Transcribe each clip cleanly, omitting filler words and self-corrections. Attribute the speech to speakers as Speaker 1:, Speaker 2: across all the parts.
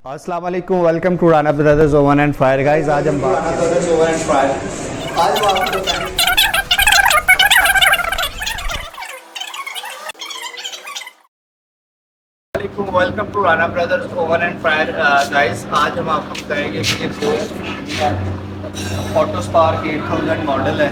Speaker 1: अस्सलाम वालेकुम, welcome to Rana brothers oven and fire guys. आज हम Rana brothers oven and fire आज हम आपको वालेकुम, welcome to Rana brothers oven and fire guys. आज हम आपको बताएंगे कि ये ऑटो स्पार्क 8000 मॉडल है,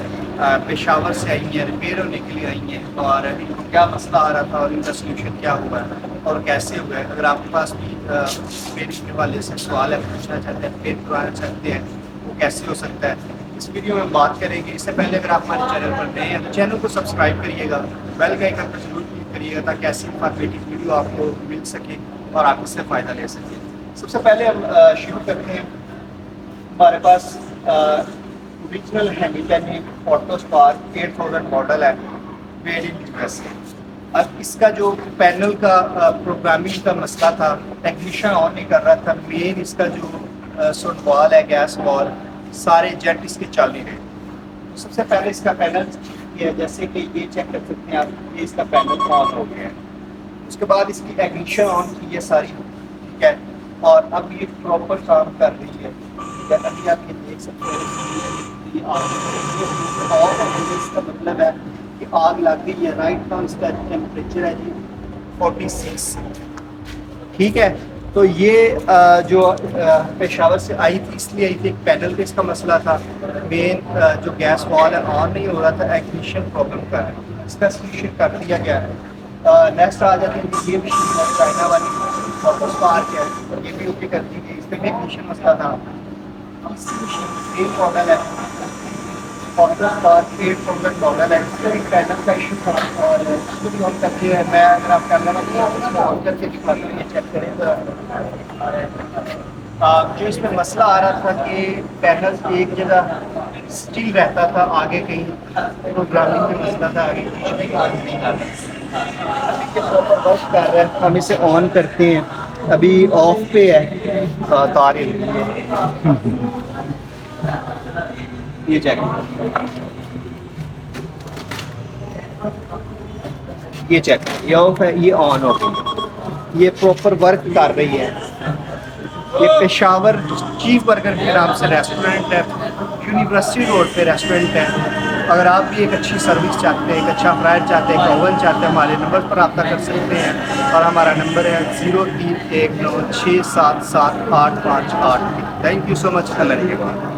Speaker 1: पेशावर से आई है, रिपेयर होने के लिए आई हैं और इनको क्या मसला आ रहा था और इनका सोल्यूशन क्या हुआ है और कैसे हुआ है। अगर आपके पास भी रिपेयरिंग के वाले से सवाल है, पूछना चाहते हैं, रिपेयर करवाना चाहते हैं, वो कैसे हो सकता है, इस वीडियो में बात करेंगे। इससे पहले अगर आप हमारे चैनल पर नए हैं तो चैनल को सब्सक्राइब करिएगा, बेल के आइकन पर जरूर क्लिक करिएगा ताकि ऐसी इंफॉर्मेटिव वीडियो आपको मिल सके और आप इससे फ़ायदा ले सकें। सबसे पहले हम शुरू करते हैं। हमारे पास original Hamilton auto spark 8000 model है, मेड इन यूएस। अब इसका जो पैनल का प्रोग्रामिंग का मसला था, टेक्नीशियन ऑन नहीं कर रहा था। मेन इसका जो सुन वाल है, गैस वाल, सारे जेट इसके चल नहीं रहे। तो सबसे पहले इसका पैनल ये है, जैसे कि ये चेक कर सकते हैं आप, ये इसका पैनल ऑन हो गया है। उसके बाद इसकी इग्निशन ऑन की है सारी, ठीक है, और अब ये प्रॉपर काम कर रही है। अभी आप ये देख सकते हैं ये इसका मतलब है कि आग लग गई है। राइट नाउ इसका टेम्परेचर है जी 46, ठीक है। तो ये जो पेशावर से आई थी, इसलिए आई थी, एक पैनल पे इसका मसला था। मेन जो गैस वॉल है ऑन नहीं हो रहा था, इग्निशन प्रॉब्लम का है, इसका सोल्यूशन कर दिया गया है। नेक्स्ट आ जाते हैं, ये मशीन है चाइना वाली ऑटो स्पार्क है, ये भी ओके कर दी गई। इसमें भी इग्निशन मसला था। इसी मशीन एक मॉडल है ऑटो स्पार्क 8000 मॉडल है, इसका भी पैनल का इशू था और इसको भी ऑन करके है। मैं अगर आप कैमरा में ऑन करके दिखाते हैं, चेक करें तो जो इसमें मसला आ रहा था कि पैनल एक जगह स्टिल रहता था, आगे कहीं प्रोग्रामिंग में मसला था, आगे पीछे काम नहीं कर रहा। अभी के प्रॉपर वर्क कर रहा है। हम इसे ऑन करते हैं, अभी ऑफ पे है, तार ये चेक, ये चेक, ये ऑफ है, ये ऑन हो गई, ये प्रॉपर वर्क कर रही है। ये पेशावर चीफ बर्गर के नाम से रेस्टोरेंट है, यूनिवर्सिटी रोड पे रेस्टोरेंट है। अगर आप भी एक अच्छी सर्विस चाहते हैं, एक अच्छा फ्रायर चाहते हैं, एक ओवन चाहते हैं, हमारे नंबर पर रब्ता कर सकते हैं और हमारा नंबर है 0319677858। Thank you so much. अल्लाह के बाद।